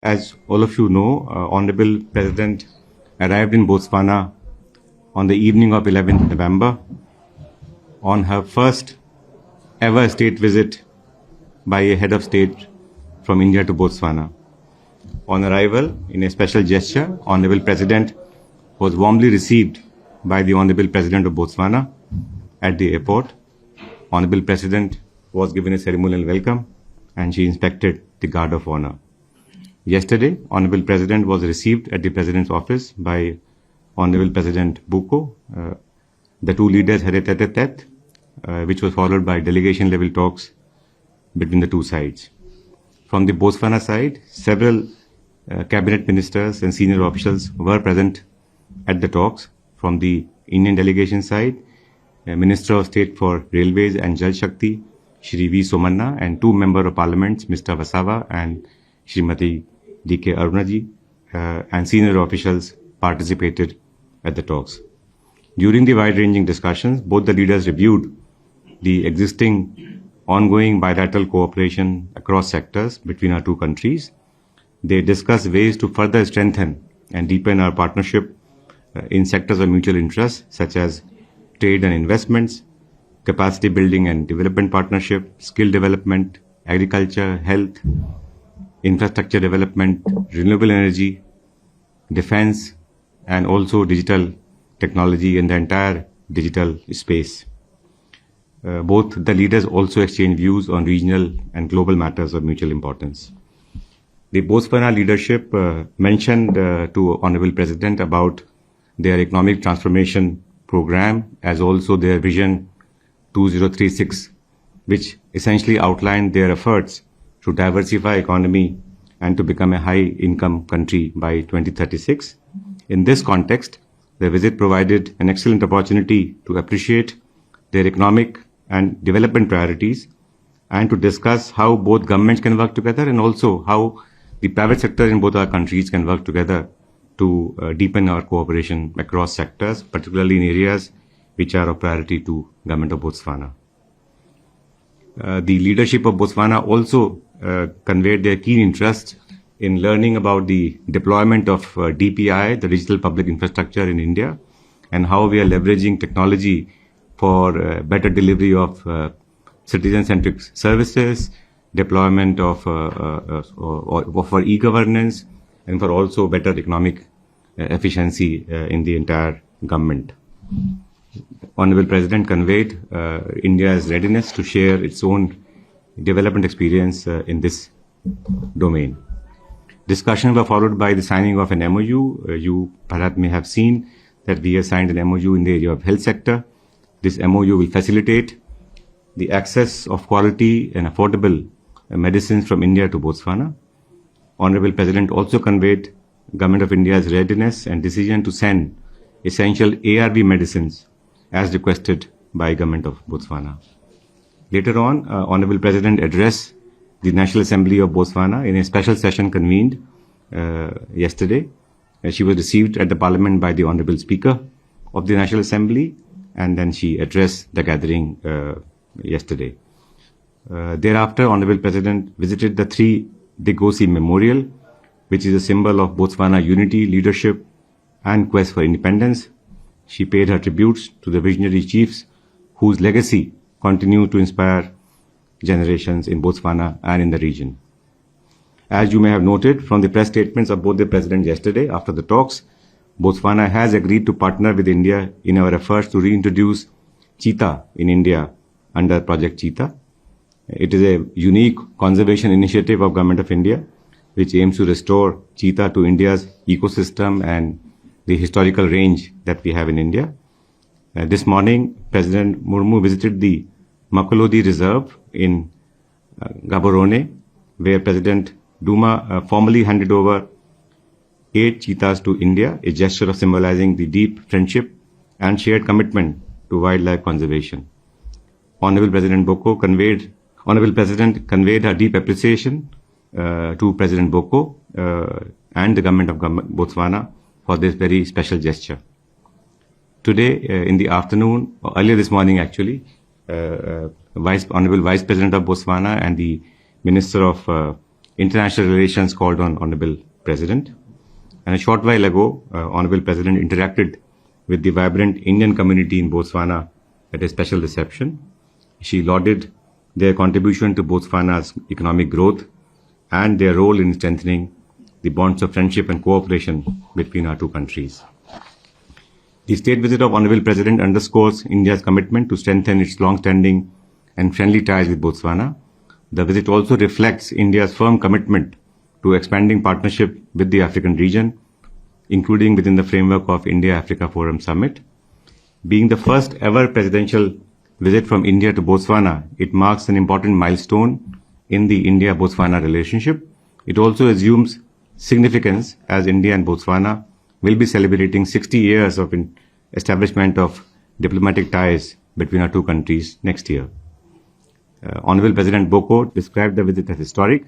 as all of you know, Honorable President arrived in Botswana on the evening of 11th November on her first ever state visit by a head of state from India to Botswana. On arrival, in a special gesture, Honorable President was warmly received by the Honorable President of Botswana at the airport. Honorable President was given a ceremonial welcome and she inspected the Guard of Honor. Yesterday, Honorable President was received at the President's office by Honorable President Buko. The two leaders had a tete-a-tete, which was followed by delegation-level talks between the two sides. From the Botswana side, several cabinet ministers and senior officials were present at the talks. From the Indian delegation side, Minister of State for Railways and Jal Shakti, Shri V. Somanna, and two Member of Parliaments, Mr. Vasawa and Srimati D.K. Arunaji, and senior officials participated at the talks. During the wide-ranging discussions, both the leaders reviewed the existing ongoing bilateral cooperation across sectors between our two countries. They discussed ways to further strengthen and deepen our partnership in sectors of mutual interest, such as trade and investments, capacity building and development partnership, skill development, agriculture, health, infrastructure development, renewable energy, defense, and also digital technology and the entire digital space. Both the leaders also exchanged views on regional and global matters of mutual importance. The Botswana leadership mentioned to Honorable President about their economic transformation program as also their Vision 2036, which essentially outlined their efforts to diversify economy and to become a high-income country by 2036. In this context, the visit provided an excellent opportunity to appreciate their economic and development priorities and to discuss how both governments can work together and also how the private sector in both our countries can work together to deepen our cooperation across sectors, particularly in areas which are of priority to Government of Botswana. The leadership of Botswana also conveyed their keen interest in learning about the deployment of DPI, the Digital Public Infrastructure in India, and how we are leveraging technology for better delivery of citizen-centric services, deployment of for e-governance, and for also better economic efficiency in the entire government. Honorable President conveyed India's readiness to share its own development experience in this domain. Discussions were followed by the signing of an MOU. You perhaps may have seen that we have signed an MOU in the area of health sector. This MOU will facilitate the access of quality and affordable medicines from India to Botswana. Honorable President also conveyed Government of India's readiness and decision to send essential ARV medicines as requested by Government of Botswana. Later on, Honorable President addressed the National Assembly of Botswana in a special session convened yesterday. She was received at the Parliament by the Honorable Speaker of the National Assembly, and then she addressed the gathering yesterday. Thereafter, Honorable President visited the 3 Degosi Memorial, which is a symbol of Botswana unity, leadership, and quest for independence. She paid her tributes to the visionary chiefs whose legacy continues to inspire generations in Botswana and in the region. As you may have noted from the press statements of both the presidents yesterday after the talks, Botswana has agreed to partner with India in our efforts to reintroduce cheetah in India under Project Cheetah. It is a unique conservation initiative of Government of India which aims to restore cheetah to India's ecosystem and the historical range that we have in India. This morning, President Murmu visited the Makolodi Reserve in Gaborone, where President Duma formally handed over 8 cheetahs to India, a gesture of symbolizing the deep friendship and shared commitment to wildlife conservation. Honorable President conveyed her deep appreciation to President Boko and the government of Botswana for this very special gesture. Today, in the afternoon, or earlier this morning actually, Honorable Vice President of Botswana and the Minister of international relations called on Honorable President. And a short while ago, Honorable President interacted with the vibrant Indian community in Botswana at a special reception. She lauded their contribution to Botswana's economic growth and their role in strengthening the bonds of friendship and cooperation between our two countries. The state visit of Honorable President underscores India's commitment to strengthen its long-standing and friendly ties with Botswana. The visit also reflects India's firm commitment to expanding partnership with the African region, including within the framework of India-Africa Forum Summit. Being the first ever presidential visit from India to Botswana, it marks an important milestone in the India-Botswana relationship. It also assumes significance as India and Botswana will be celebrating 60 years of establishment of diplomatic ties between our two countries next year. Honorable President Boko described the visit as historic,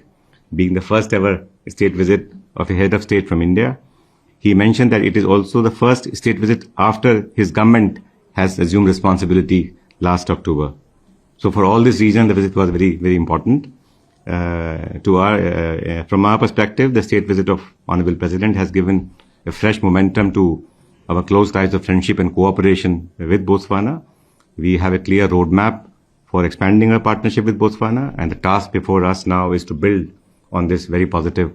being the first ever state visit of a head of state from India. He mentioned that it is also the first state visit after his government has assumed responsibility last October. So for all this reason, the visit was very, very important. From our perspective, the state visit of Honorable President has given a fresh momentum to our close ties of friendship and cooperation with Botswana. We have a clear roadmap for expanding our partnership with Botswana, and the task before us now is to build on this very positive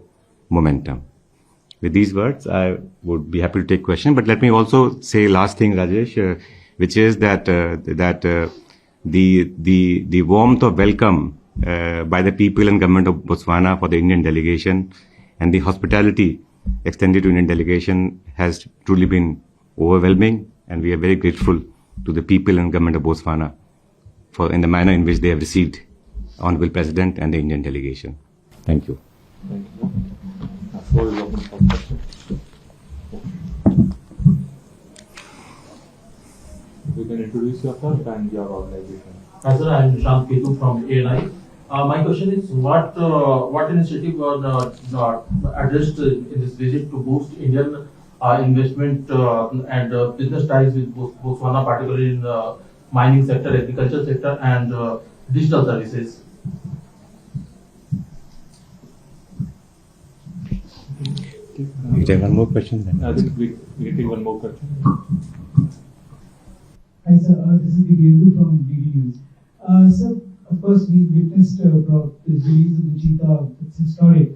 momentum. With these words, I would be happy to take questions, but let me also say last thing, Rajesh, which is that the warmth of welcome by the people and government of Botswana for the Indian delegation and the hospitality extended to Indian delegation has truly been overwhelming, and we are very grateful to the people and government of Botswana for in the manner in which they have received Honorable President and the Indian delegation. Thank you. Thank you. The floor is open for questions. You can introduce yourself and your organization. Hi sir, I am Nishant Ketu from ANI. My question is, what initiative were addressed in this visit to boost Indian investment and business ties with Botswana, particularly in the mining sector, agriculture sector, and digital services? You take one more question then. I think we can take one more question. Hi sir, this is Divyendu from DD News. Sir, of course we witnessed the release of the cheetah, it's historic.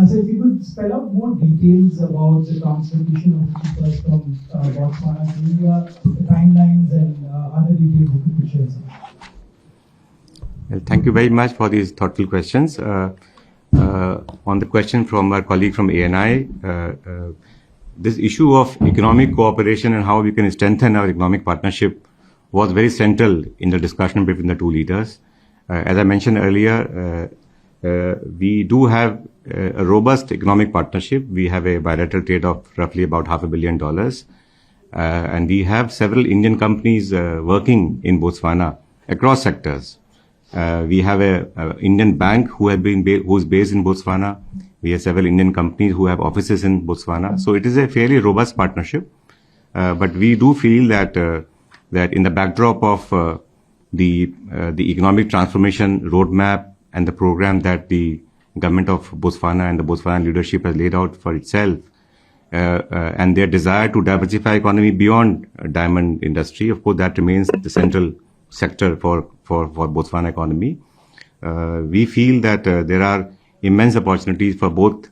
So if you could spell out more details about the transportation of the cheetahs from Botswana to India, the timelines and other details that you could share, sir. Well, thank you very much for these thoughtful questions. On the question from our colleague from ANI, this issue of economic cooperation and how we can strengthen our economic partnership was very central in the discussion between the two leaders. As I mentioned earlier, we do have a robust economic partnership. We have a bilateral trade of roughly about $500 million. And we have several Indian companies working in Botswana across sectors. We have a Indian bank who's based in Botswana. We have several Indian companies who have offices in Botswana. So it is a fairly robust partnership. But we do feel that that in the backdrop of the economic transformation roadmap and the program that the government of Botswana and the Botswana leadership has laid out for itself, and their desire to diversify economy beyond diamond industry, of course, that remains the central sector for Botswana economy. We feel that there are immense opportunities for both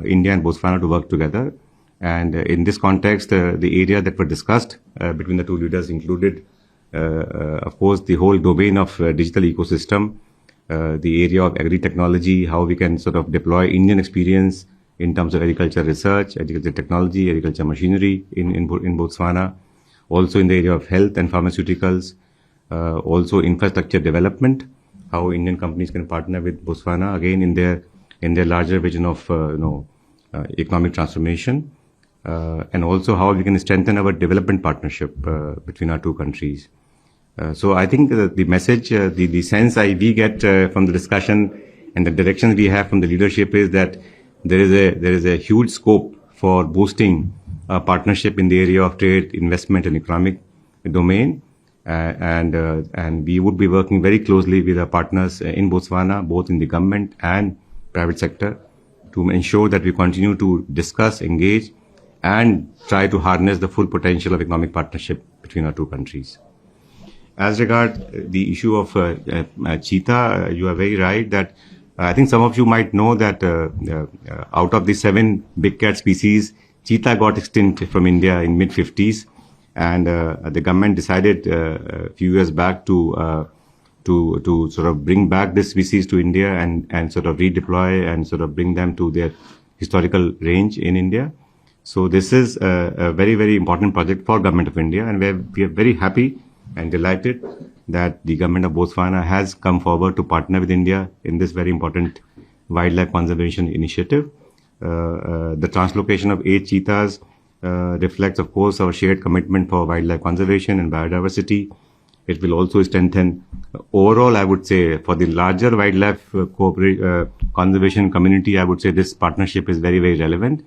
India and Botswana to work together. And in this context, the area that were discussed between the two leaders included, of course, the whole domain of digital ecosystem, the area of agri-technology, how we can sort of deploy Indian experience in terms of agriculture research, agriculture technology, agriculture machinery in Botswana, also in the area of health and pharmaceuticals, also infrastructure development, how Indian companies can partner with Botswana, again, in their larger vision of, economic transformation, and also how we can strengthen our development partnership between our two countries. So I think the message, the sense we get from the discussion and the directions we have from the leadership is that there is a huge scope for boosting partnership in the area of trade, investment, and economic domain. And we would be working very closely with our partners in Botswana, both in the government and private sector to ensure that we continue to discuss, engage, and try to harness the full potential of economic partnership between our two countries. As regard the issue of cheetah, you are very right that I think some of you might know that out of the 7 big cat species, cheetah got extinct from India in mid-50s, and the government decided a few years back to sort of bring back this species to India and sort of redeploy and sort of bring them to their historical range in India. So this is a very, very important project for Government of India, and we are very happy and delighted that the Government of Botswana has come forward to partner with India in this very important wildlife conservation initiative. The translocation of 8 cheetahs reflects, of course, our shared commitment for wildlife conservation and biodiversity. It will also strengthen overall, I would say, for the larger wildlife conservation community, I would say this partnership is very, very relevant.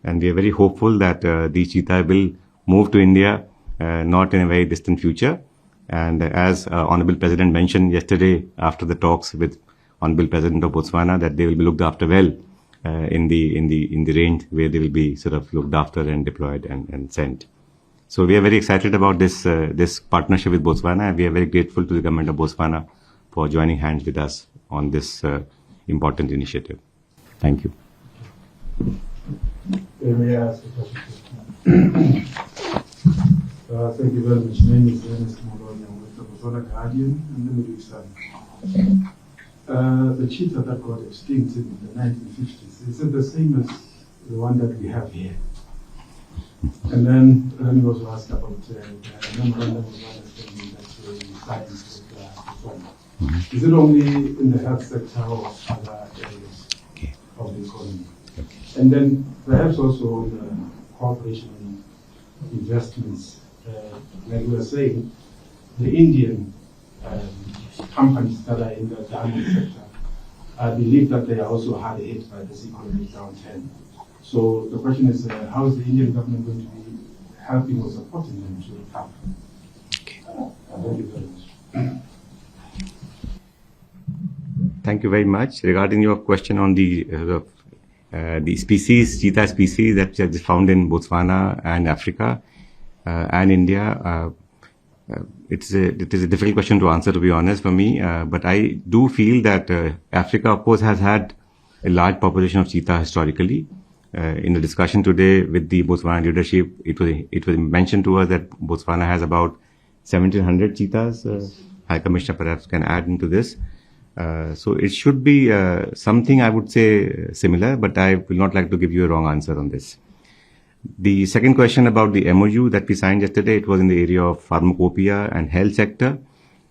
And we are very hopeful that the cheetah will move to India, not in a very distant future. And as Honorable President mentioned yesterday after the talks with Honorable President of Botswana, that they will be looked after well in the range where they will be sort of looked after and deployed and sent. So we are very excited about this partnership with Botswana, and we are very grateful to the government of Botswana for joining hands with us on this important initiative. Thank you. May I ask a question? Thank you very much. My name is Ernest Molonya with the Botswana Guardian and the Middle Eastern. The cheetah that got extinct in the 1950s, is it the same as the one that we have here? And then Rani also asked about the memorandum of understanding that you signed with Botswana. Is it only in the health sector or other areas of the economy? And then perhaps also in the cooperation and investments, like we were saying, the Indian companies that are in the diamond sector, I believe that they are also hard hit by this economic downturn. So the question is, how is the Indian government going to be helping or supporting them to recover? Thank you very much. Thank you very much. Regarding your question on the species, cheetah species that is found in Botswana and Africa and India, it is a difficult question to answer, to be honest, for me. But I do feel that Africa, of course, has had a large population of cheetah historically. In the discussion today with the Botswana leadership, it was mentioned to us that Botswana has about 1,700 cheetahs. High Commissioner perhaps can add into this. So it should be something, I would say, similar, but I will not like to give you a wrong answer on this. The second question about the MOU that we signed yesterday, it was in the area of pharmacopoeia and health sector.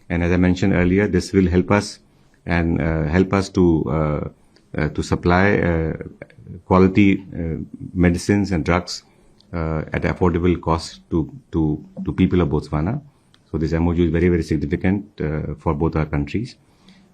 And as I mentioned earlier, this will help us and help us to supply quality medicines and drugs at affordable cost to people of Botswana. So this MOU is very, very significant for both our countries.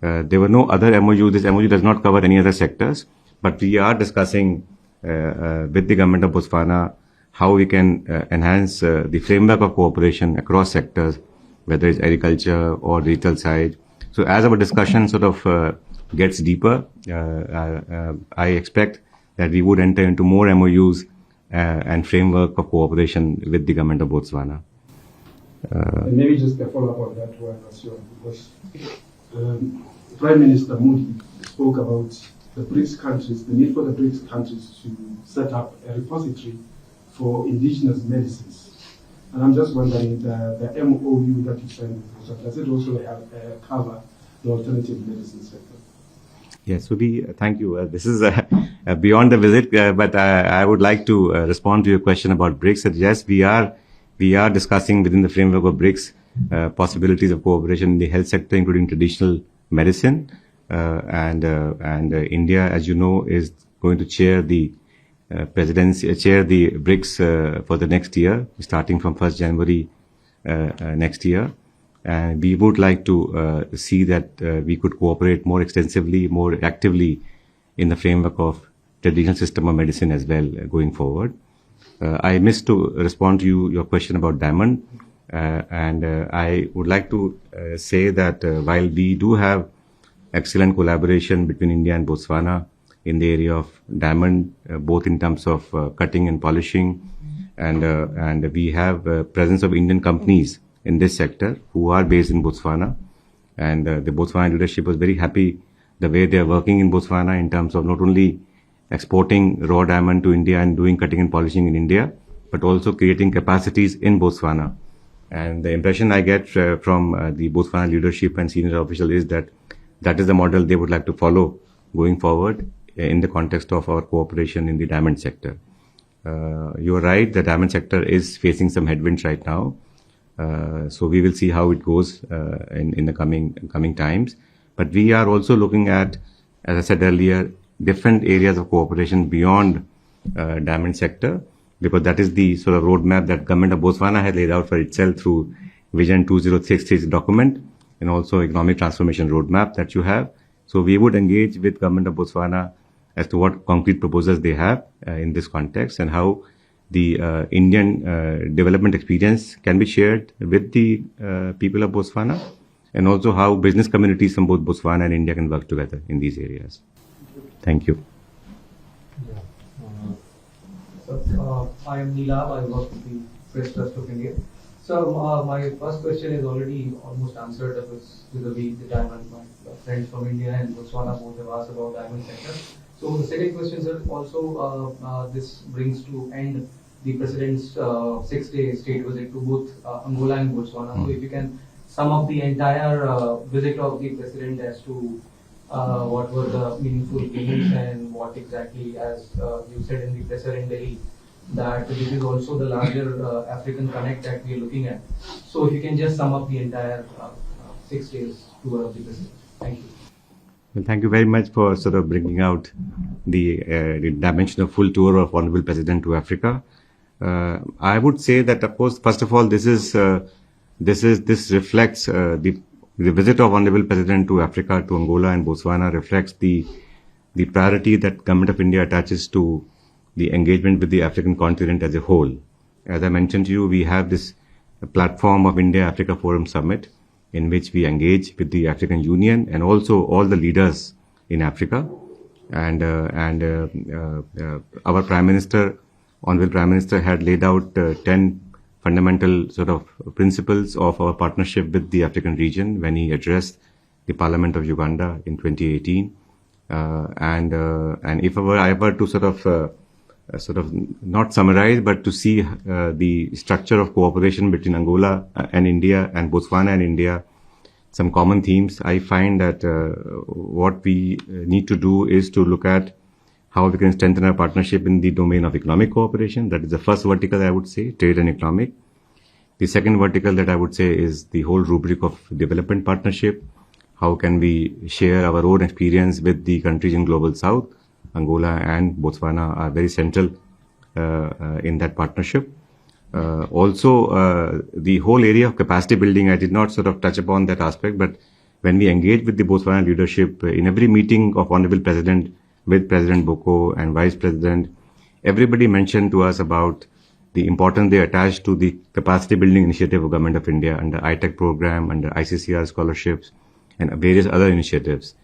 There were no other MOU. This MOU does not cover any other sectors, but we are discussing with the government of Botswana how we can enhance the framework of cooperation across sectors, whether it's agriculture or retail side. So as our discussion sort of gets deeper, I expect that we would enter into more MOUs and framework of cooperation with the government of Botswana. And maybe just a follow-up on that one, because Prime Minister Modi spoke about the BRICS countries, the need for the BRICS countries to set up a repository for indigenous medicines. And I'm just wondering, the MOU that you signed with Botswana, does it also have cover the alternative medicine sector? Yes, so thank you. This is beyond the visit, but I would like to respond to your question about BRICS. That yes, we are discussing within the framework of BRICS possibilities of cooperation in the health sector, including traditional medicine. And India, as you know, is going to chair the presidency, chair the BRICS for the next year, starting from 1st January next year. And we would like to see that we could cooperate more extensively, more actively in the framework of traditional system of medicine as well going forward. I missed to respond to your question about diamond. And I would like to say that while we do have excellent collaboration between India and Botswana in the area of diamond, both in terms of cutting and polishing, and we have presence of Indian companies in this sector who are based in Botswana, and the Botswana leadership was very happy the way they are working in Botswana in terms of not only exporting raw diamond to India and doing cutting and polishing in India, but also creating capacities in Botswana. And the impression I get from the Botswana leadership and senior official is that that is the model they would like to follow going forward in the context of our cooperation in the diamond sector. You are right, the diamond sector is facing some headwinds right now. So we will see how it goes in the coming times. But we are also looking at, as I said earlier, different areas of cooperation beyond diamond sector, because that is the sort of roadmap that government of Botswana has laid out for itself through Vision 2066 document, and also economic transformation roadmap that you have. So we would engage with government of Botswana as to what concrete proposals they have in this context, and how the Indian development experience can be shared with the people of Botswana, and also how business communities from both Botswana and India can work together in these areas. Thank you. I am Neelab, I work with the Press Trust of India. So my first question is already almost answered with the diamond. My friends from India and Botswana both have asked about diamond sector. So the second question, sir, also this brings to end the President's 6-day state visit to both Angola and Botswana. So if you can sum up the entire visit of the President as to what were the meaningful gains and what exactly, as you said in the presser in Delhi, that this is also the larger African connect that we are looking at. So if you can just sum up the entire 6 days tour of the President. Thank you. Well, thank you very much for sort of bringing out the dimension of full tour of Honorable President to Africa. I would say that, of course, first of all, this reflects the visit of Honorable President to Africa, to Angola and Botswana reflects the priority that Government of India attaches to the engagement with the African continent as a whole. As I mentioned to you, we have this platform of India-Africa Forum Summit, in which we engage with the African Union and also all the leaders in Africa. And our Prime Minister, Honorable Prime Minister, had laid out 10 fundamental sort of principles of our partnership with the African region when he addressed the Parliament of Uganda in 2018. And if I were to sort of not summarize, but to see the structure of cooperation between Angola and India and Botswana and India, some common themes, I find that what we need to do is to look at how we can strengthen our partnership in the domain of economic cooperation. That is the first vertical, I would say, trade and economic. The second vertical that I would say is the whole rubric of development partnership. How can we share our own experience with the countries in Global South? Angola and Botswana are very central in that partnership. Also, the whole area of capacity building, I did not sort of touch upon that aspect, but when we engage with the Botswana leadership, in every meeting of Honorable President with President Boko and Vice President, everybody mentioned to us about the importance they attach to the capacity building initiative of Government of India under ITEC program, under ICCR scholarships, and various other initiatives.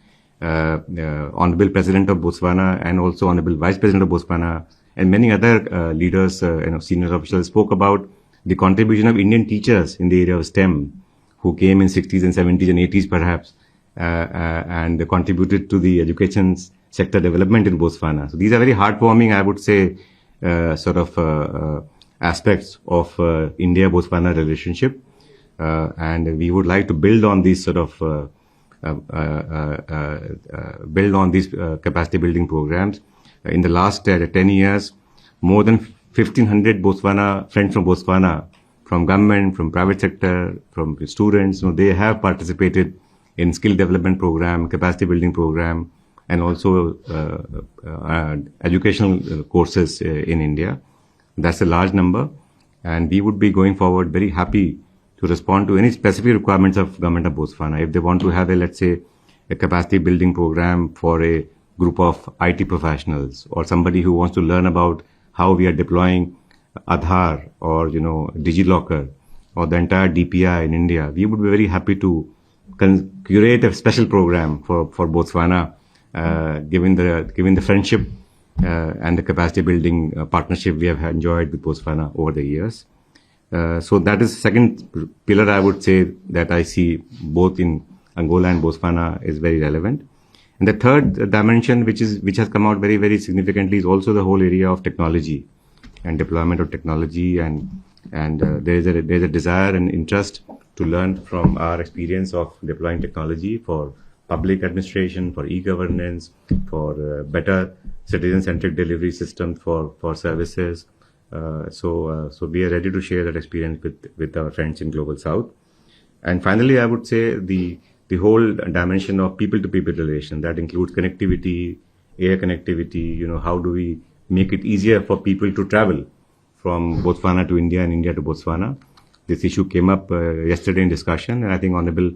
Honorable President of Botswana and also Honorable Vice President of Botswana and many other leaders, senior officials spoke about the contribution of Indian teachers in the area of STEM, who came in 60s and 70s and 80s perhaps, and contributed to the education sector development in Botswana. So these are very heartwarming, I would say, aspects of India-Botswana relationship, and we would like to build on these capacity building programs. In the last 10 years, more than 1,500 friends from Botswana, from government, from private sector, from students, they have participated in skill development program, capacity building program, and also educational courses in India. That's a large number, and we would be going forward very happy to respond to any specific requirements of government of Botswana. If they want to have let's say, a capacity building program for a group of IT professionals, or somebody who wants to learn about how we are deploying Aadhaar or, DigiLocker or the entire DPI in India, we would be very happy to curate a special program for Botswana given the friendship and the capacity building partnership we have enjoyed with Botswana over the years. So that is second pillar, I would say, that I see both in Angola and Botswana is very relevant. And the third dimension, which has come out very, very significantly, is also the whole area of technology and deployment of technology, and there's a desire and interest to learn from our experience of deploying technology for public administration, for e-governance, for better citizen-centric delivery systems for services. So we are ready to share that experience with our friends in Global South. And finally, I would say the whole dimension of people-to-people relation that includes connectivity, air connectivity. How do we make it easier for people to travel from Botswana to India and India to Botswana? This issue came up yesterday in discussion, and I think Honorable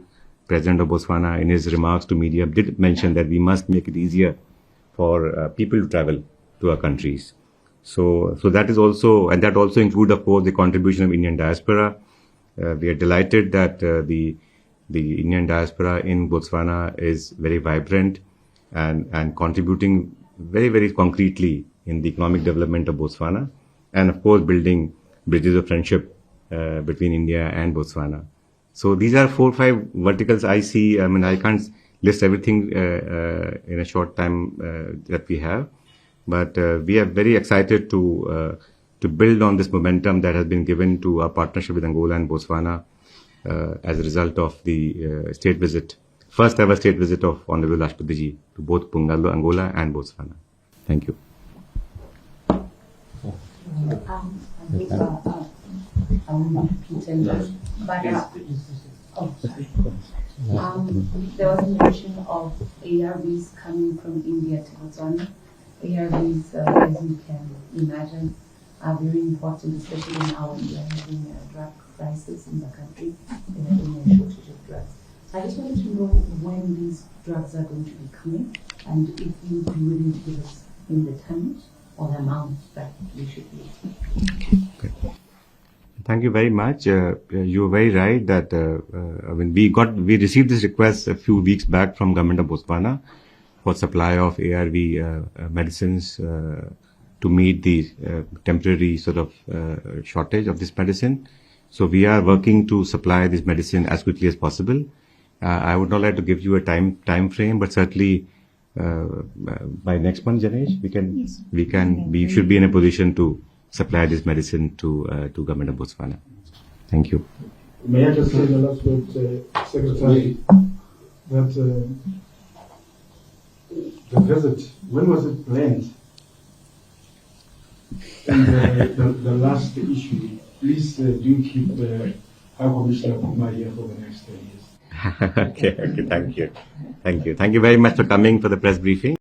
President of Botswana, in his remarks to media, did mention that we must make it easier for people to travel to our countries. So that is also, and that also includes, of course, the contribution of Indian diaspora. We are delighted that the Indian diaspora in Botswana is very vibrant and contributing very, very concretely in the economic development of Botswana, and of course building bridges of friendship between India and Botswana. So these are 4 or 5 verticals I see. I mean, I can't list everything in a short time that we have, but we are very excited to build on this momentum that has been given to our partnership with Angola and Botswana as a result of the state visit, first ever state visit of Honorable Rashtrapati Ji to both Angola and Botswana. Thank you. There was a mention of ARVs coming from India to Botswana. ARVs, as you can imagine, are very important, especially now when we are having a drug crisis in the country. We're having a shortage of drugs. I just wanted to know when these drugs are going to be coming, and if you would be willing to give us in the tonnage or the amount that we should be expecting. Okay. Thank you very much. You are very right that we received this request a few weeks back from Government of Botswana for supply of ARV medicines to meet the temporary sort of shortage of this medicine. So we are working to supply this medicine as quickly as possible. I would not like to give you a time frame, but certainly by next month, Janesh, we should be in a position to supply this medicine to Government of Botswana. Thank you. May I just say the last word, Secretary, that the visit, when was it planned? And the last issue, please do keep High Commissioner Kuma here for the next 10 years. Okay, thank you. Thank you very much for coming for the press briefing.